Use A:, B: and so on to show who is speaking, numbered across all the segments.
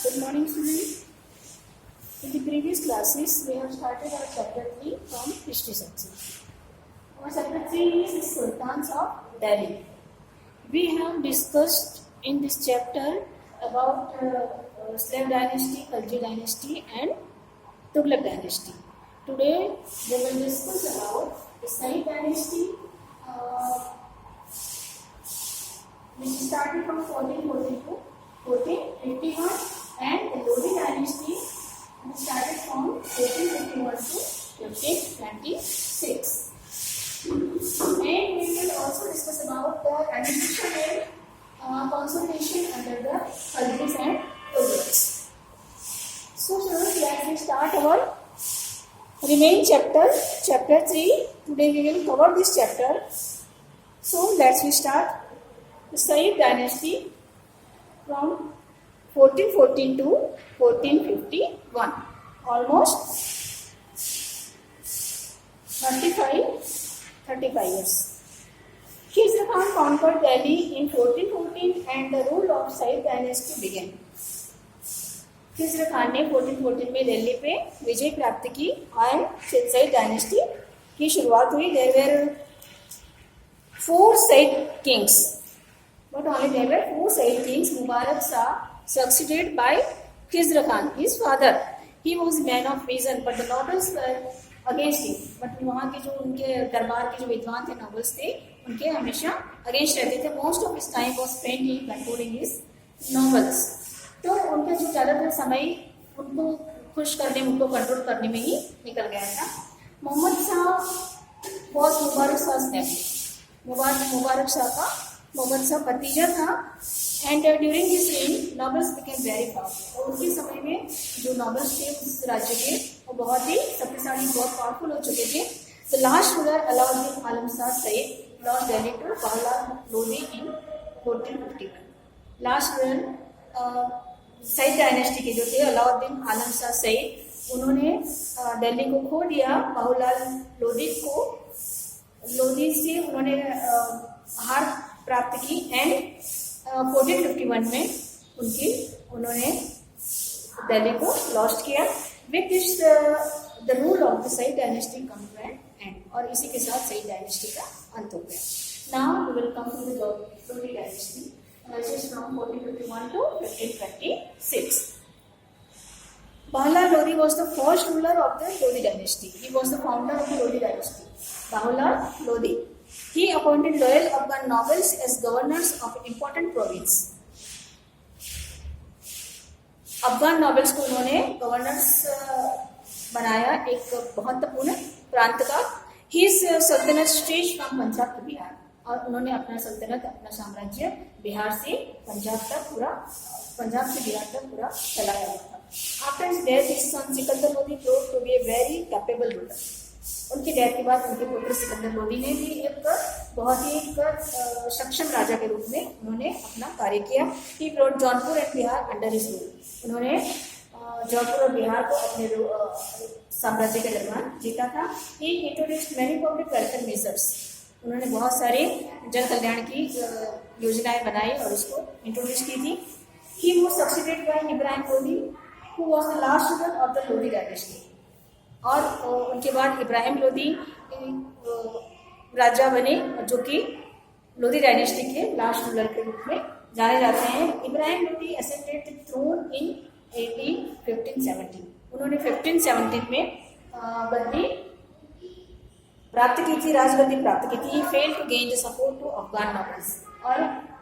A: Good morning, students. In the previous classes, we have started our chapter 3 from history section. Our chapter 3 is Sultans of Delhi. We have discussed in this chapter about Slave dynasty, Khalji dynasty, and Tughlaq dynasty. Today, we will discuss about the Sayyid dynasty, which started from 1442 to 1451, and the Lodi dynasty started from 1451 to 1526. And we will also discuss about the administration and consultation under the Khaljis and Tughlaqs. So, let us start our remaining chapter 3. Today we will cover this chapter. So, let's start the Sayyid dynasty from 1414 to 1451. Almost 35 years. Khizr Khan conquered Delhi in 1414 and the rule of Sayyid dynasty began. Khizr Khan ने 1414 में दिल्ली पे विजय प्राप्त की और Saeed dynasty की शुरुआत हुई. There were 4 Sayyid kings, but only there were 4 Sayyid kings. Mubarak Shah succeeded by Khizr Khan, his father. He was man of reason but the nobles were against him. But वहाँ के जो उनके दरबार के जो विद्वान थे, नॉबल्स थे, उनके हमेशा अगेंस्ट रहते थे. Most of his time was spent in controlling his nobles. तो उनका जो ज़्यादातर समय उनको खुश करने, उनको कंट्रोल करने में ही निकल गया था. मोहम्मद शाह बहुत मुबारक शाह का मोहम्मद शाह भतीजा था. And during this rain nobles became very powerful. और उनके समय में जो नॉबल्स थे उस राज्य के, वो बहुत ही शक्तिशाली, बहुत पावरफुल हो चुके थे. The last ruler Alauddin Alam Shah Sayyid lost Delhi to Bahlol Lodi in 1451. Last ruler Sayyid dynasty के जो थे अलाउद्दीन आलम शाह सईद, उन्होंने दिल्ली को खो दिया. बाहुलाल लोदी से उन्होंने हार प्राप्त की. एंड 1451 में उन्होंने दिल्ली को लॉस्ट किया. With this the rule of the Sayyid dynasty come to an end. और इसी के साथ सईद डायनेस्टी का अंत हो गया. Now we will come to the Lodi dynasty. This is from 1451 to 1526. Bahlal Lodi was the first ruler of the Lodi dynasty. He was the founder of the Lodi dynasty. Bahlal Lodi. He appointed loyal Afghan nobles as governors of important province. Afghan nobles को उन्होंने governors बनाया एक महत्वपूर्ण प्रांत का. His सल्तनत stretched from Punjab to Bihar. और उन्होंने अपना सल्तनत, अपना साम्राज्य बिहार से पंजाब से बिहार तक पूरा चलाया हुआ था. After his death his son Sikandar Lodi proved to be a very capable ruler. उनकी डेथ के बाद उनके पुत्र सिकंदर लोदी ने भी एक बहुत ही सक्षम राजा के रूप में उन्होंने अपना कार्य किया. He brought Jaunpur and Bihar under his rule. उन्होंने जौनपुर और बिहार को अपने साम्राज्य के दरमियान जीता था. He introduced many public welfare measures. उन्होंने बहुत सारे जन कल्याण की योजनाएं बनाई और उसको इंट्रोड्यूस की थी. He was succeeded by Ibrahim Lodi who was the last ruler of the Lodi dynasty. और उनके बाद इब्राहिम लोदी राजा बने जो कि लोदी डायनेस्टी के लास्ट रूलर के रूप में जाने जाते हैं. Ibrahim Lodi ascended the throne in 1517. उन्होंने 1517 में गद्दी प्राप्त की थी, राजगद्दी प्राप्त की थी. Fail to gain the support to Afghan nobles. और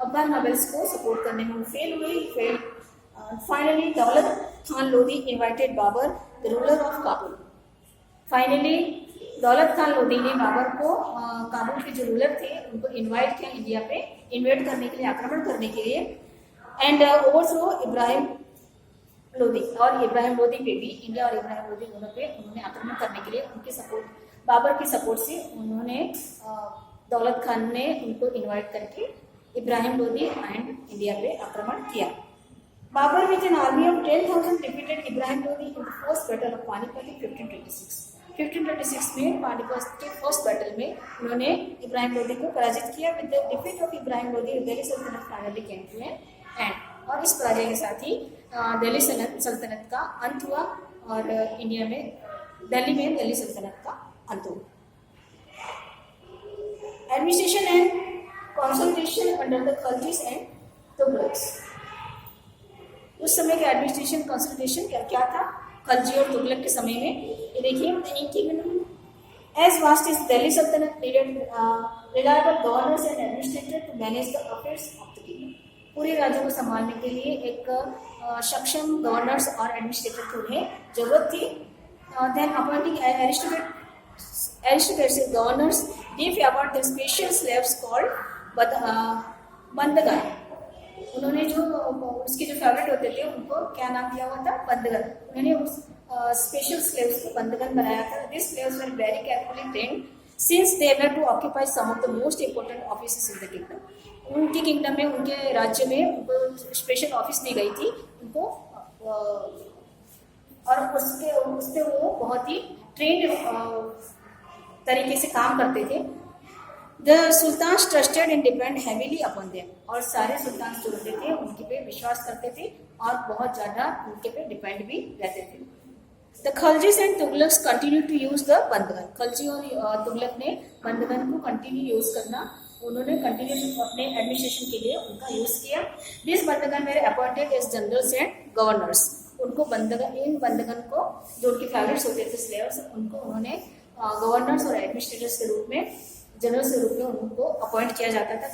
A: अफगान नॉबल्स को सपोर्ट करने में फेल हुई. Finally Daulat Khan Lodi invited Babur the ruler of Kabul. Finally Daulat Khan Lodi ने बाबर को काबुल के जो रूलर थे उनको इनवाइट किया इंडिया पे, इन्वेट करने के लिए, आक्रमण करने के लिए. And overthrow Ibrahim Lodi. और इब्राहिम लोदी पे भी, इंडिया और इब्राहिम लोदी दोनों पे उन्होंने आक्रमण करने के लिए उनके सपोर्ट, बाबर की सपोर्ट से उन्होंने, दौलत खान ने उनको इनवाइट करके इब्राहिम लोदी एंड इंडिया पे आक्रमण किया. Babur with an army of 10,000 defeated Ibrahim Lodi in the first battle of Panipat in 1526. 1526 में पानीपत के फर्स्ट बैटल में उन्होंने इब्राहिम लोदी को पराजित किया. With the defeat of Ibrahim Lodi Delhi Sultanate finally came to an end. और इस पराजय के साथ ही दिल्ली सल्तनत का अंत हुआ और इंडिया में दिल्ली में दिल्ली सल्तनत का अंत हुआ। Administration and consolidation under the Khaljis and Tughlaqs. उस समय का एडमिनिस्ट्रेशन कंसोलिडेशन क्या था खलजी और तुगलक के समय में, ये देखिए as vast as Delhi Sultanate needed reliable governors and administrators to manage the affairs of the kingdom। पूरे राज्य को संभालने के लिए एक सक्षम गवर्नर्स और एडमिनिस्ट्रेटर की उन्हें जरूरत थी। Then appointing aristocrats governors they favoured the special slaves called bandagan. उन्होंने जो उसके जो फेवरेट होते थे उनको क्या नाम दिया हुआ था, बंदगन। उन्होंने उस स्पेशल स्लेव्स को बंदगन बनाया था। This slaves were very carefully trained since they were to occupy some of the most important offices in the kingdom. उनके किंगडम में, उनके राज्य में उनको स्पेशल ऑफिस दी गई थी उनको, और उससे वो बहुत ही ट्रेंड तरीके से काम करते थे। The sultan trusted and depend heavily upon them. और सारे सुल्तान जो होते थे उनके पे विश्वास करते थे और बहुत ज़्यादा उनके पे डिपेंड भी रहते थे। The Khaljis and Tughlaqs continue to use the bandagan. Khalji और तुगलक ने बंदगन को कंटिन्यू यूज करना, उन्होंने कंटिन्यू अपने एडमिनिस्ट्रेशन के लिए उनका यूज किया। This bandagan were appointed as generals and governors. उनको इन बंदगन को, जो उनके फेवरेट्स होते थे स्लेव्स, उनको उन्होंने गवर्नर्स और एडमिनिस्ट्रेटर्स के रूप में, जनरल्स के रूप में उनको अपॉइंट किया जाता था।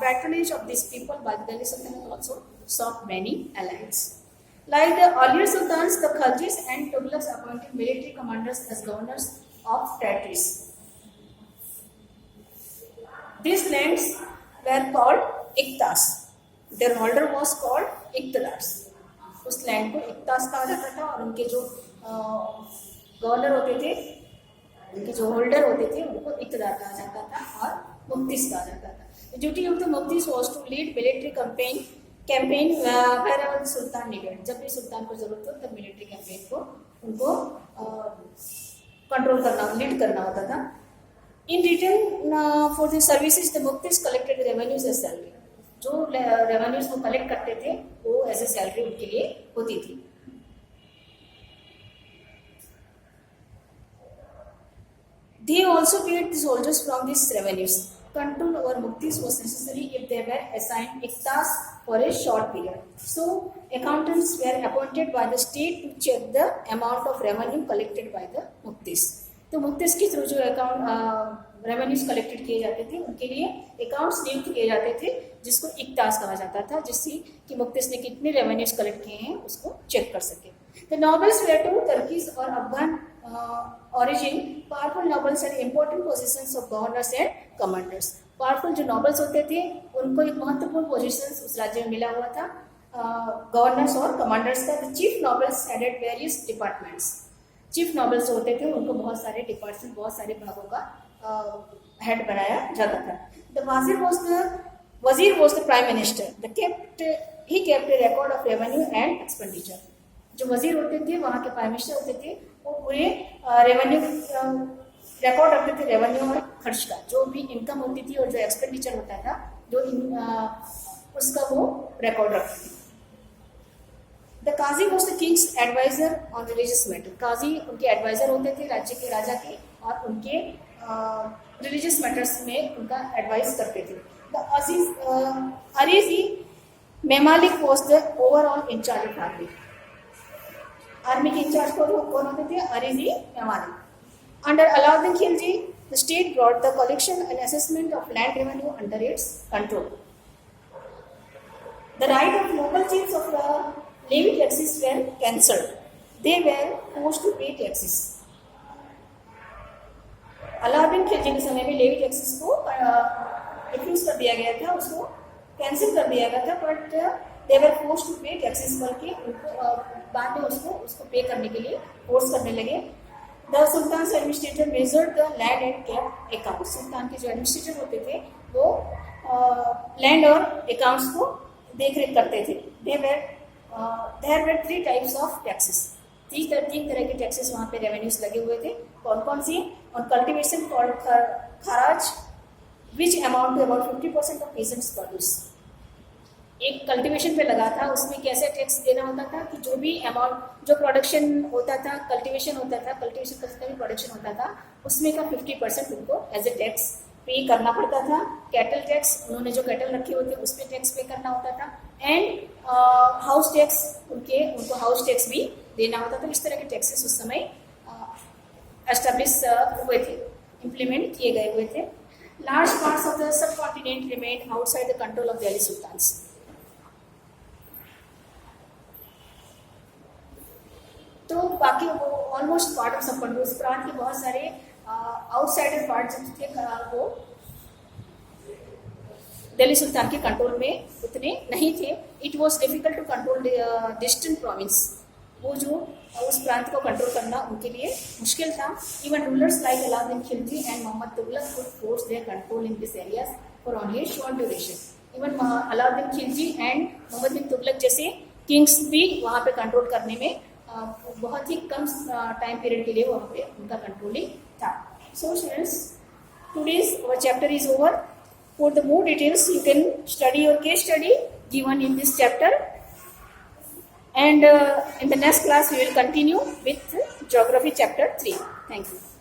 A: Patronage of this people by the Delhi Sultanate also sought many allies. Like the earlier sultans, the Khaljis and Tughlaqs appointed military commanders as governors of territories. These lands were called Iktas. Their holder was called Iqtidars. उस land को इक्तास कहा जाता था और उनके जो governor होते थे, उनके जो होल्डर होते थे, उनको इक्तदार कहा जाता था और मुफ्तीस कहा जाता था। The duty of the muftis was to lead military campaign wherever the sultan needed। जब भी सुल्तान को जरूरत हो तब मिलिट्री कैंपेन को उनको कंट्रोल करना, लीड करना होता था। In return for the services the muftis collected revenues as salary. जो रेवेन्यूज वो कलेक्ट करते थे वो एज ए सैलरी उनके लिए होती थी। They also paid the soldiers from these revenues. Control over muftis was necessary if they were assigned iktas for a short period. So, accountants were appointed by the state to check the amount of revenue collected by the muftis. तो मुफ्तीस के through जो revenues collected किए जाते थे उनके लिए accounts नियुक्त किए जाते थे, जिसको इक्तास कहा जाता था, जिससे कि मुफ्तीस ने कितने रेवेन्यूज कलेक्ट किए हैं उसको चेक कर सके। The nobles were to Turkish और Afghan origin, powerful nobles had important positions of governors and commanders। Powerful जो नोबल्स होते थे उनको एक महत्वपूर्ण पोजीशंस उस राज्य में मिला हुआ था गवर्नर्स और कमांडर्स का। The chief nobles headed various departments. Chief nobles होते थे उनको बहुत सारे डिपार्टमेंट, बहुत सारे भागों का हेड बनाया जाता था। द वजीर was the prime minister. He kept A record of revenue and expenditure. जो वजीर होते थे, वहाँ के प्राइम मिनिस्टर होते थे, वो पूरे रेवेन्यू रिकॉर्ड रखते थे, रेवेन्यू और खर्च का, जो भी इनकम होती थी और जो एक्सपेंडिचर होता था, जो उसका वो रिकॉर्ड रखते थे। The qazi was the king's advisor on religious matter. काजी उनके एडवाइजर होते थे राज्य के राजा के, और उनके रिलीजियस मैटर्स में उनका एडवाइस करते थे। The Ariz Mamalik was the overall incharge of army. Army के इंचार्ज कौन होते थे? Ariz Mamalik. Under Alauddin Khalji the state brought the collection and assessment of land revenue under its control. The right of local chiefs of the levy taxes were cancelled. They were forced to pay taxes. Alauddin Khalji के समय में levy taxes को refuse कर दिया गया था, उसको cancel कर दिया गया था, but they were forced to pay taxes करके उनको बाद में उसको पे करने के लिए फोर्स करने लगे। The sultan administrator measured the land and kept accounts. सुल्तान के जो एडमिनिस्ट्रेटर होते थे वो लैंड और अकाउंट्स को देख रेख करते थे। There were 3 types of taxes. 3 तरह के टैक्सेस वहाँ पे रेवेन्यूज लगे हुए थे। कौन कौन सी? On cultivation called kharaj which amount to about 50% of peasants produce. एक कल्टीवेशन पे लगा था, उसमें कैसे टैक्स देना होता था कि जो भी अमाउंट जो प्रोडक्शन होता था, कल्टीवेशन होता था, कल्टीवेशन का जितना भी प्रोडक्शन होता था उसमें का 50% उनको एज ए टैक्स पे करना पड़ता था। कैटल टैक्स, उन्होंने जो कैटल रखे होते उस पर टैक्स पे करना होता था। एंड हाउस टैक्स, उनको हाउस टैक्स भी देना होता था। इस तरह के टैक्सेस उस समय एस्टेब्लिश हुए थे, इम्प्लीमेंट किए गए हुए थे। Large parts of the subcontinent remain outside the control of Delhi sultans. तो बाकी वो almost part of sub control, उस प्रांत के बहुत सारे आउटसाइडर पार्ट जो थे वो दिल्ली सुल्तान के कंट्रोल में उतने नहीं थे। It was difficult to control distant province, वो जो उस प्रांत को कंट्रोल करना उनके लिए मुश्किल था। Even rulers like Alauddin Khalji and Muhammad Tughlaq could force their control in this areas for only a short duration. Even Alauddin Khalji and Muhammad bin Tughlaq जैसे किंग्स भी वहाँ पे कंट्रोल करने में बहुत ही कम टाइम पीरियड के लिए वहाँ पे उनका कंट्रोलिंग था। So students, today's our chapter is over. For the more details, you can study your case study given in this chapter. And in the next class, we will continue with Geography chapter 3. Thank you.